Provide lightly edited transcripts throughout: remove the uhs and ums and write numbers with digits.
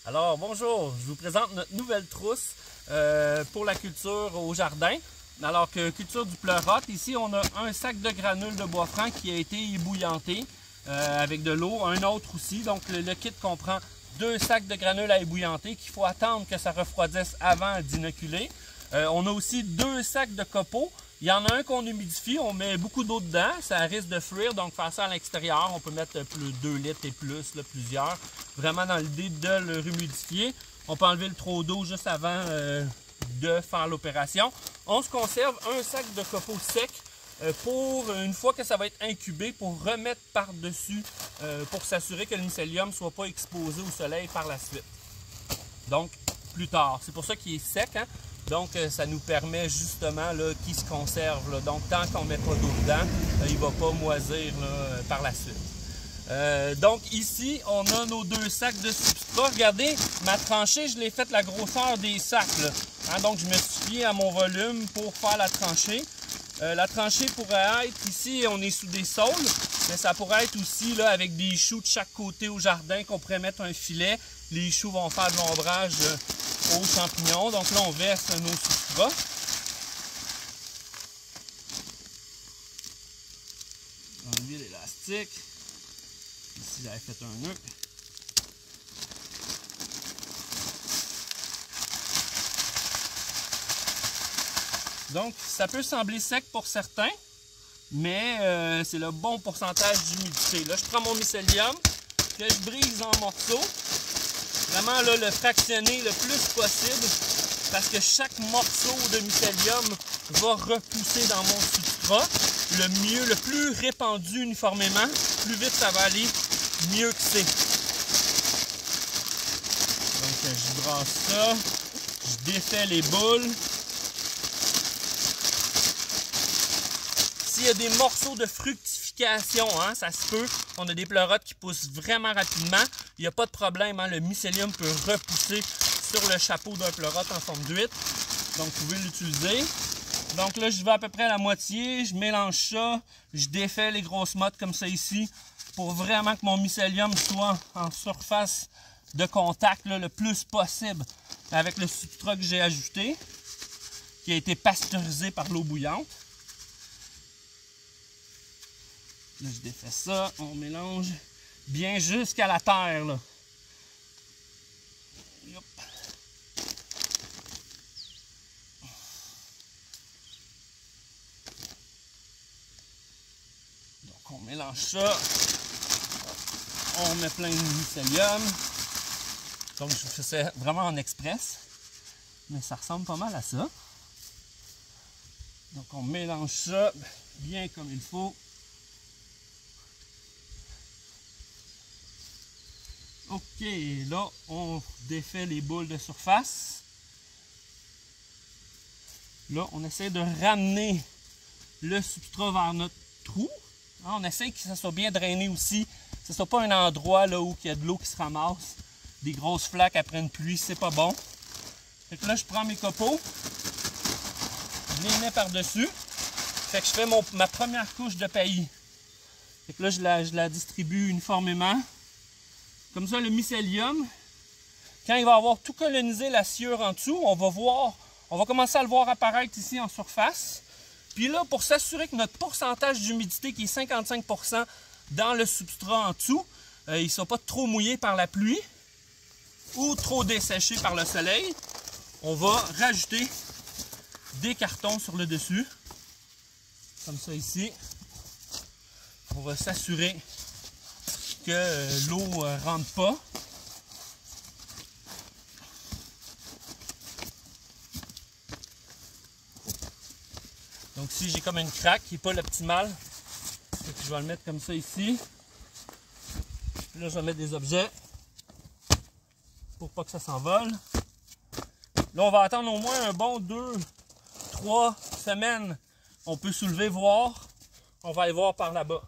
Alors bonjour, je vous présente notre nouvelle trousse pour la culture au jardin. Alors que culture du pleurote, ici on a un sac de granules de bois franc qui a été ébouillanté avec de l'eau, un autre aussi. Donc le kit comprend 2 sacs de granules à ébouillanter qu'il faut attendre que ça refroidisse avant d'inoculer. On a aussi 2 sacs de copeaux. Il y en a un qu'on humidifie, on met beaucoup d'eau dedans, ça risque de fuir, donc faire ça à l'extérieur, on peut mettre plus 2 litres et plus, là, plusieurs, vraiment dans l'idée de le humidifier. On peut enlever le trop d'eau juste avant de faire l'opération. On se conserve un sac de copeaux secs pour une fois que ça va être incubé, pour remettre par-dessus, pour s'assurer que le mycélium ne soit pas exposé au soleil par la suite. Donc, plus tard. C'est pour ça qu'il est sec, hein? Donc, ça nous permet justement qu'il se conserve. Là. Donc, tant qu'on ne met pas d'eau dedans, il ne va pas moisir là, par la suite. Donc, ici, on a nos 2 sacs de substrat. Regardez, ma tranchée, je l'ai faite la grosseur des sacs. Là. Hein, donc, je me suis fié à mon volume pour faire la tranchée. La tranchée pourrait être, ici, on est sous des saules, mais ça pourrait être aussi là, avec des choux de chaque côté au jardin qu'on pourrait mettre un filet. Les choux vont faire de l'ombrage aux champignons. Donc là, on verse nos substrats. Enlever l'élastique. Ici, j'avais fait un nœud. Donc, ça peut sembler sec pour certains, mais c'est le bon pourcentage d'humidité. Là, je prends mon mycélium, que je brise en morceaux. Vraiment, là, le fractionner le plus possible, parce que chaque morceau de mycélium va repousser dans mon substrat. Le plus répandu uniformément, plus vite ça va aller, mieux que c'est. Donc, je brasse ça, je défais les boules. S'il y a des morceaux de fructification, hein, ça se peut, on a des pleurotes qui poussent vraiment rapidement, il n'y a pas de problème, hein, le mycélium peut repousser sur le chapeau d'un pleurote en forme d'huître, donc vous pouvez l'utiliser. Donc là, je vais à peu près à la moitié, je mélange ça, je défais les grosses mottes comme ça ici, pour vraiment que mon mycélium soit en surface de contact là, le plus possible avec le substrat que j'ai ajouté, qui a été pasteurisé par l'eau bouillante. Là, je défais ça, on mélange bien jusqu'à la terre. Là. Yop. Donc, on mélange ça. On met plein de mycélium. Donc, je fais ça vraiment en express. Mais ça ressemble pas mal à ça. Donc, on mélange ça bien comme il faut. Ok, là, on défait les boules de surface. Là, on essaie de ramener le substrat vers notre trou. On essaie que ça soit bien drainé aussi. Que ce ne soit pas un endroit là, où il y a de l'eau qui se ramasse. Des grosses flaques après une pluie, c'est pas bon. Fait que là, je prends mes copeaux. Je les mets par-dessus. Fait que je fais ma première couche de paillis. Fait que là, je la distribue uniformément. Comme ça, le mycélium, quand il va avoir tout colonisé la sciure en dessous, on va commencer à le voir apparaître ici en surface. Puis là, pour s'assurer que notre pourcentage d'humidité, qui est 55% dans le substrat en dessous, il ne soit pas trop mouillé par la pluie ou trop desséché par le soleil, on va rajouter des cartons sur le dessus, comme ça ici. On va s'assurer que l'eau ne rentre pas. Donc si j'ai comme une craque qui n'est pas l'optimale, je vais le mettre comme ça ici. Puis là, je vais mettre des objets pour pas que ça s'envole. Là, on va attendre au moins un bon 2-3 semaines. On peut soulever, voir. On va aller voir par là-bas.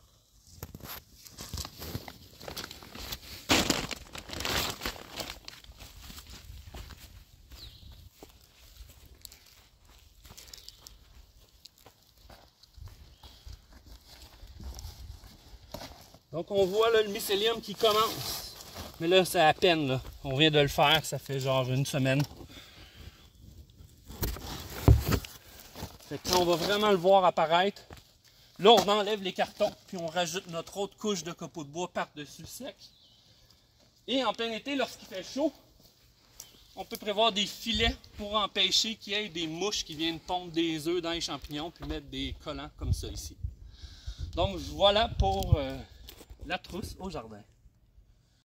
Donc on voit là, le mycélium qui commence. Mais là, c'est à peine là. On vient de le faire, ça fait genre une semaine. Fait que quand on va vraiment le voir apparaître, là on enlève les cartons, puis on rajoute notre autre couche de copeaux de bois par-dessus sec. Et en plein été, lorsqu'il fait chaud, on peut prévoir des filets pour empêcher qu'il y ait des mouches qui viennent pondre des œufs dans les champignons, puis mettre des collants comme ça ici. Donc voilà pour la trousse au jardin.